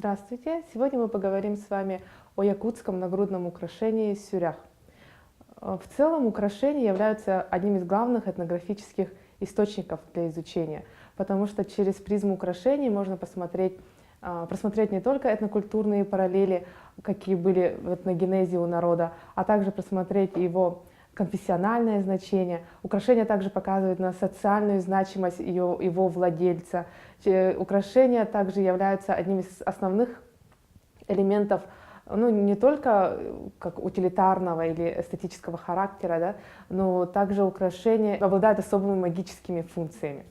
Здравствуйте! Сегодня мы поговорим с вами о якутском нагрудном украшении сюрях. В целом украшения являются одним из главных этнографических источников для изучения, потому что через призму украшений можно просмотреть не только этнокультурные параллели, какие были в этногенезе у народа, а также просмотреть его конфессиональное значение. Украшения также показывают на социальную значимость его владельца. Украшения также являются одним из основных элементов, ну, не только как утилитарного или эстетического характера, да, но также украшения обладают особыми магическими функциями.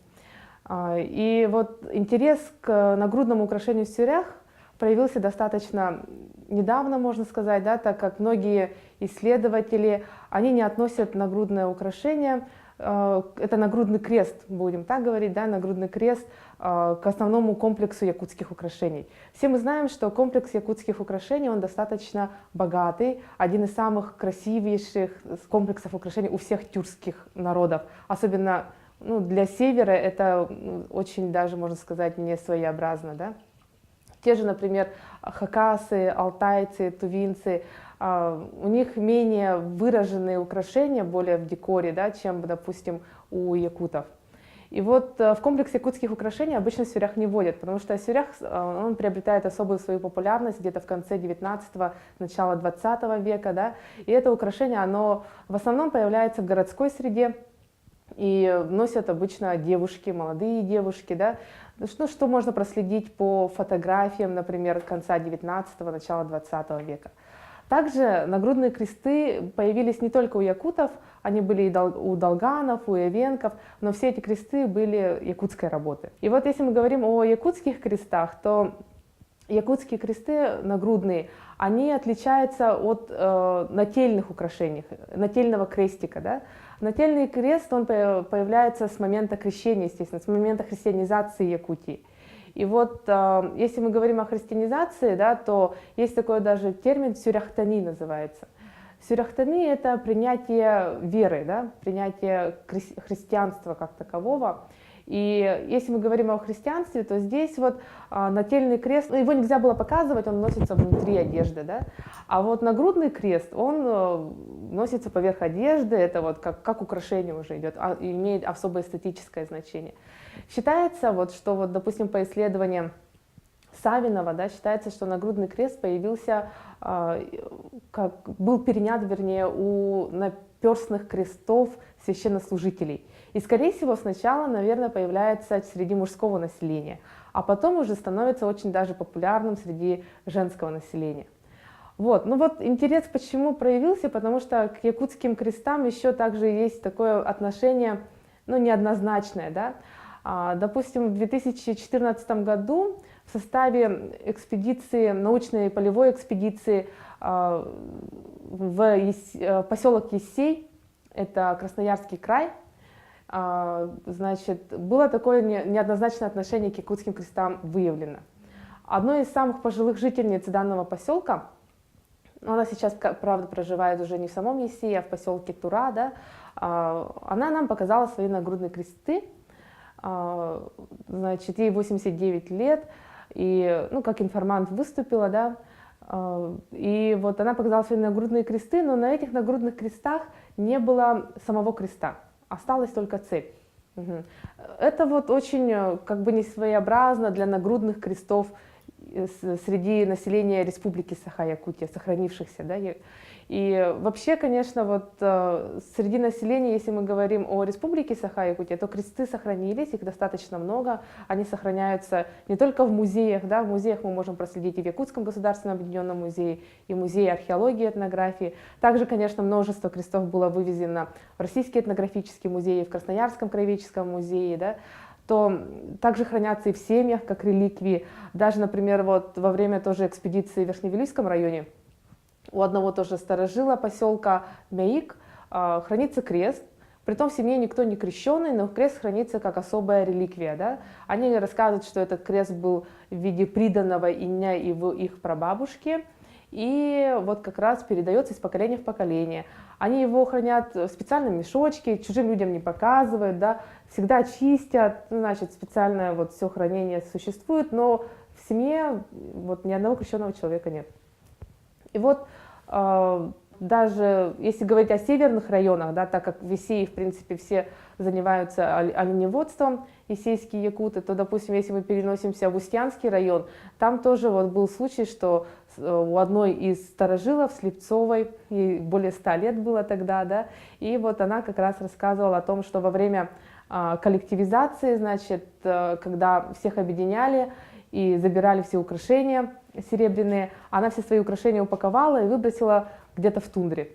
И вот интерес к нагрудному украшению в сюрях проявился достаточно недавно, можно сказать, да, так как многие исследователи, они не относят нагрудное украшение, это нагрудный крест, будем так говорить, да, нагрудный крест к основному комплексу якутских украшений. Все мы знаем, что комплекс якутских украшений, он достаточно богатый, один из самых красивейших комплексов украшений у всех тюркских народов, особенно для севера это очень даже, можно сказать, не своеобразно, да. Те же, например, хакасы, алтайцы, тувинцы, у них менее выраженные украшения, более в декоре, да, чем, допустим, у якутов. И вот в комплекс якутских украшений обычно сюрях не вводят, потому что сюрях он приобретает особую свою популярность где-то в конце 19-го, начало 20 века, да, и это украшение, оно в основном появляется в городской среде, и носят обычно девушки, молодые девушки, да. Что можно проследить по фотографиям, например, конца 19-го, начала 20 века. Также нагрудные кресты появились не только у якутов, они были и у долганов, у эвенков, но все эти кресты были якутской работы. И вот если мы говорим о якутских крестах, то якутские кресты нагрудные, они отличаются от нательных украшений, нательного крестика, да. Нательный крест, он появляется с момента крещения, естественно, с момента христианизации Якутии. И вот если мы говорим о христианизации, да, то есть такой даже термин «сюряхтани» называется. Сюряхтани — это принятие веры, да, принятие христианства как такового. И если мы говорим о христианстве, то здесь вот нательный крест, его нельзя было показывать, он носится внутри одежды, да? А вот нагрудный крест, он носится поверх одежды, это вот как украшение уже идет, имеет особое эстетическое значение. Считается, вот, что, вот, допустим, по исследованиям Савинова, да, считается, что нагрудный крест появился, был перенят, вернее, у наперстных крестов священнослужителей. И, скорее всего, сначала, наверное, появляется среди мужского населения, а потом уже становится очень даже популярным среди женского населения. Вот. Ну вот интерес почему проявился, потому что к якутским крестам еще также есть такое отношение, неоднозначное, да. Допустим, в 2014 году в составе экспедиции, научной полевой экспедиции в поселок Ессей, это Красноярский край, значит, было такое неоднозначное отношение к якутским крестам выявлено. Одной из самых пожилых жительниц данного поселка, она сейчас, правда, проживает уже не в самом Ессее, а в поселке Тура, да, она нам показала свои нагрудные кресты. Значит, ей 89 лет, и, как информант выступила, да, и вот она показала свои нагрудные кресты, но на этих нагрудных крестах не было самого креста, осталась только цепь. Это вот очень как бы не своеобразно для нагрудных крестов среди населения Республики Саха-Якутия, сохранившихся, да. И вообще, конечно, вот среди населения, если мы говорим о Республике Саха-Якутия, то кресты сохранились, их достаточно много, они сохраняются не только в музеях, да, в музеях мы можем проследить и в Якутском государственном объединенном музее, и в музее археологии и этнографии. Также, конечно, множество крестов было вывезено в Российский этнографический музей, в Красноярском краеведческом музее, да, то также хранятся и в семьях, как реликвии. Даже, например, вот во время тоже экспедиции в Верхневилийском районе у одного тоже старожила поселка Мяик хранится крест. Притом в семье никто не крещеный, но крест хранится как особая реликвия. Да? Они рассказывают, что этот крест был в виде приданого иня их прабабушки. И вот как раз передается из поколения в поколение. Они его хранят в специальном мешочке, чужим людям не показывают, да, всегда чистят, значит, специальное вот все хранение существует, но в семье вот ни одного крещенного человека нет. И вот даже если говорить о северных районах, да, так как в Исее, в принципе, все занимаются оленеводством, исейские якуты, то, допустим, если мы переносимся в Устьянский район, там тоже вот был случай, что у одной из старожилов, Слепцовой, ей более 100 лет было тогда, да, и вот она как раз рассказывала о том, что во время коллективизации, значит, когда всех объединяли и забирали все украшения серебряные, она все свои украшения упаковала и выбросила где-то в тундре.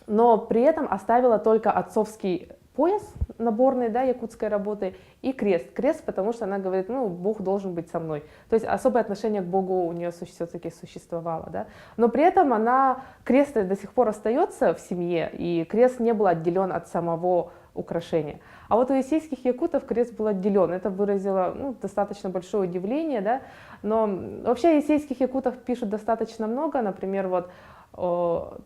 Но при этом оставила только отцовский пояс наборный, да, якутской работы, и крест. Крест, потому что она говорит, ну, Бог должен быть со мной. То есть особое отношение к Богу у нее все-таки существовало, да. Но при этом крест до сих пор остается в семье, и крест не был отделен от самого украшения. А вот у исейских якутов крест был отделен. Это выразило, ну, достаточно большое удивление, да. Но вообще исейских якутов пишут достаточно много. Например, вот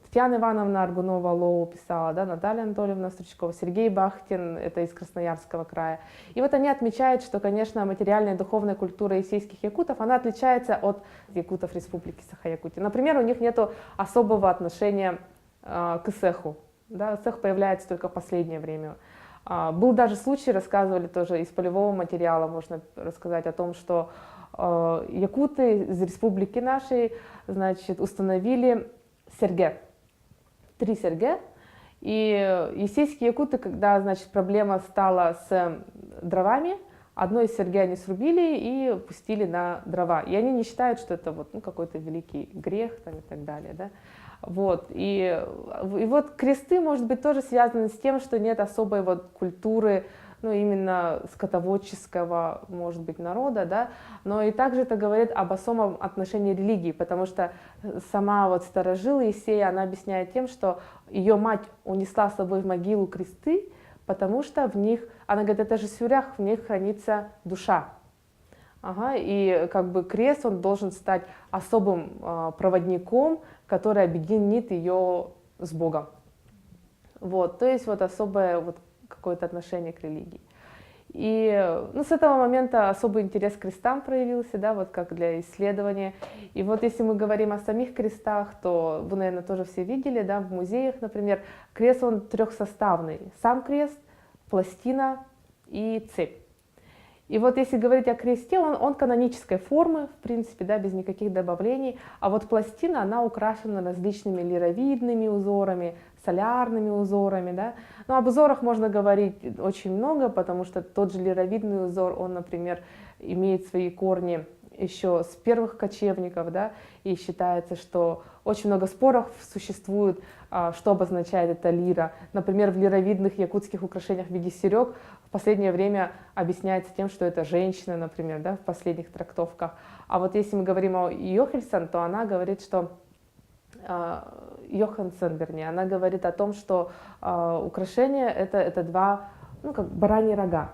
Татьяна Ивановна Аргунова-Лоу писала, да, Наталья Анатольевна Стручкова, Сергей Бахтин, это из Красноярского края. И вот они отмечают, что, конечно, материальная и духовная культура исейских якутов, она отличается от якутов Республики Саха-Якутия. Например, у них нет особого отношения к эсэху. Да, эсэх появляется только в последнее время. Был даже случай, рассказывали тоже из полевого материала, можно рассказать о том, что якуты из республики нашей, значит, установили серге, 3 серге, и исейские якуты, когда, значит, проблема стала с дровами, одной из серге они срубили и пустили на дрова, и они не считают, что это вот, ну, какой-то великий грех там, и так далее, да? Вот. И вот кресты, может быть, тоже связаны с тем, что нет особой вот культуры, ну, именно скотоводческого, может быть, народа, да, но и также это говорит об особом отношении религии, потому что сама вот старожила Исея, она объясняет тем, что ее мать унесла с собой в могилу кресты, потому что в них, она говорит, это же сюрях, в них хранится душа. Ага, и как бы крест, он должен стать особым проводником, который объединит ее с Богом. Вот, то есть вот особое вот какое-то отношение к религии. И ну, с этого момента особый интерес к крестам проявился, да, вот как для исследования. И вот если мы говорим о самих крестах, то вы, наверное, тоже все видели, да, в музеях, например, крест, он трехсоставный. Сам крест, пластина и цепь. И вот если говорить о кресте, он канонической формы, в принципе, да, без никаких добавлений, а вот пластина, она украшена различными лировидными узорами, солярными узорами, да. Но об узорах можно говорить очень много, потому что тот же лировидный узор, он, например, имеет свои корни еще с первых кочевников, да, и считается, что очень много споров существует, что обозначает эта лира. Например, в лировидных якутских украшениях в виде серег в последнее время объясняется тем, что это женщина, например, да, в последних трактовках. А вот если мы говорим о Йохельсон, то она говорит, что Йоханссон, вернее, она говорит о том, что украшения это 2, ну, как бараньи рога.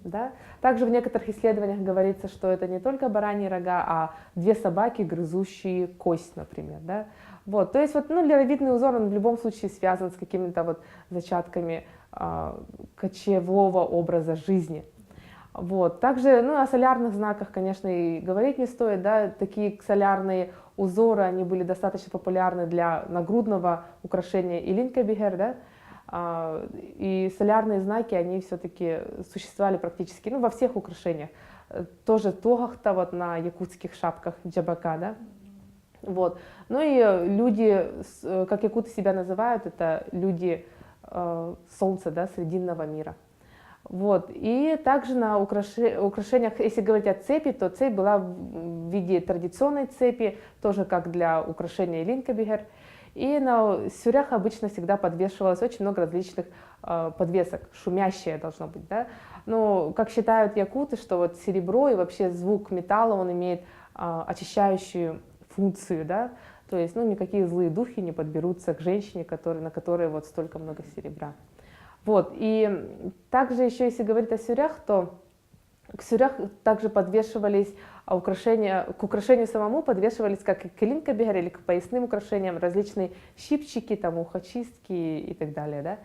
Да? Также в некоторых исследованиях говорится, что это не только бараньи рога, а 2 собаки, грызущие кость, например. Да? Вот, то есть вот, ну, лировидный узор, он в любом случае связан с какими-то вот зачатками кочевого образа жизни. Вот. Также, ну, о солярных знаках, конечно, и говорить не стоит. Да? Такие солярные узоры, они были достаточно популярны для нагрудного украшения илинкабихер, да? И солярные знаки, они все-таки существовали практически, ну, во всех украшениях. Тоже тогахта вот на якутских шапках джабака, да. Вот. Ну и люди, как якуты себя называют, это люди солнца, да, срединного мира. Вот. И также на украшениях, если говорить о цепи, то цепь была в виде традиционной цепи, тоже как для украшения илинкабихер. И на сюрях обычно всегда подвешивалось очень много различных подвесок, шумящее должно быть, да. Но как считают якуты, что вот серебро и вообще звук металла, он имеет очищающую функцию, да. То есть, ну, никакие злые духи не подберутся к женщине, на которой вот столько много серебра. Вот. И также еще, если говорить о сюрях, то к сюрях также подвешивались украшения, к украшению самому подвешивались как и к илинкабихер или к поясным украшениям различные щипчики, там, ухочистки и так далее. Да?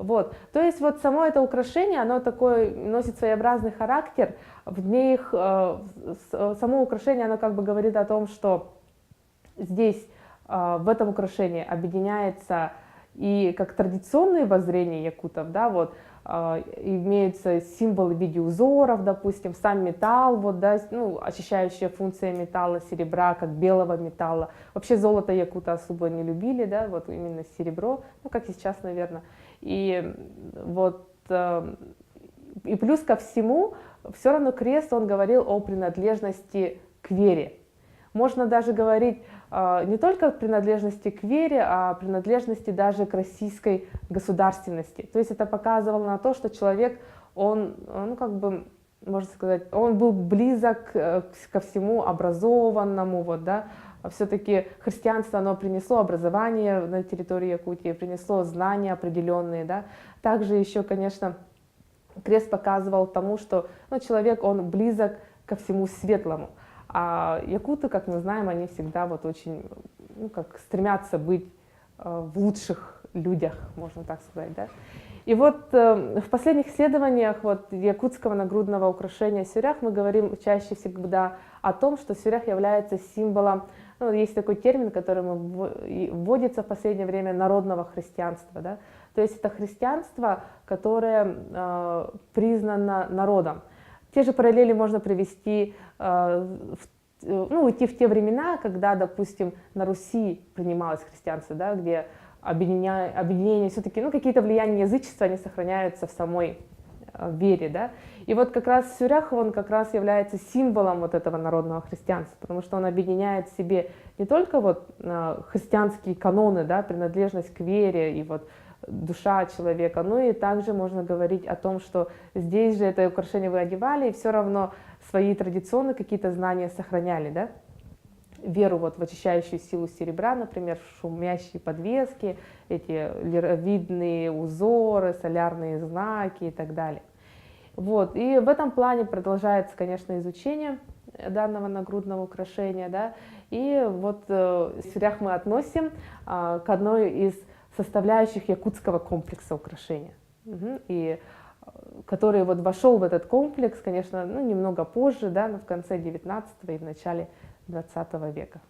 Вот. То есть вот само это украшение, оно такой носит своеобразный характер. В них само украшение, оно как бы говорит о том, что здесь в этом украшении объединяется и как традиционные воззрения якутов, да, вот, имеются символы в виде узоров, допустим, сам металл, вот, да, ну, очищающая функция металла, серебра, как белого металла. Вообще золото якуты особо не любили, да, вот именно серебро, ну, как и сейчас, наверное. И вот, и плюс ко всему, все равно крест, он говорил о принадлежности к вере. Можно даже говорить не только о принадлежности к вере, а о принадлежности даже к российской государственности. То есть это показывало на то, что человек, он, ну как бы, можно сказать, он был близок ко всему образованному, вот, да. Все-таки христианство, оно принесло образование на территории Якутии, принесло знания определенные, да. Также еще, конечно, крест показывал тому, что, ну, человек, он близок ко всему светлому. А якуты, как мы знаем, они всегда вот очень, ну, как стремятся быть в лучших людях, можно так сказать, да. И вот в последних исследованиях вот якутского нагрудного украшения сюрях мы говорим чаще всегда о том, что сюрях является символом, ну, есть такой термин, который вводится в последнее время, народного христианства, да. То есть это христианство, которое признано народом. Те же параллели можно привести, ну, идти в те времена, когда, допустим, на Руси принималось христианство, да, где объединение все-таки, ну, какие-то влияния язычества, они сохраняются в самой вере, да. И вот как раз сюрях, он как раз является символом вот этого народного христианства, потому что он объединяет в себе не только вот христианские каноны, да, принадлежность к вере и вот душа человека, но и также можно говорить о том, что здесь же это украшение вы одевали, и все равно свои традиционные какие-то знания сохраняли, да? Веру вот в очищающую силу серебра, например, шумящие подвески, эти лировидные узоры, солярные знаки и так далее. Вот. И в этом плане продолжается, конечно, изучение данного нагрудного украшения, да? И вот сюрях мы относим к одной из составляющих якутского комплекса украшения, и который вот вошел в этот комплекс, конечно, ну, немного позже, да, но в конце 19 и в начале 20 века.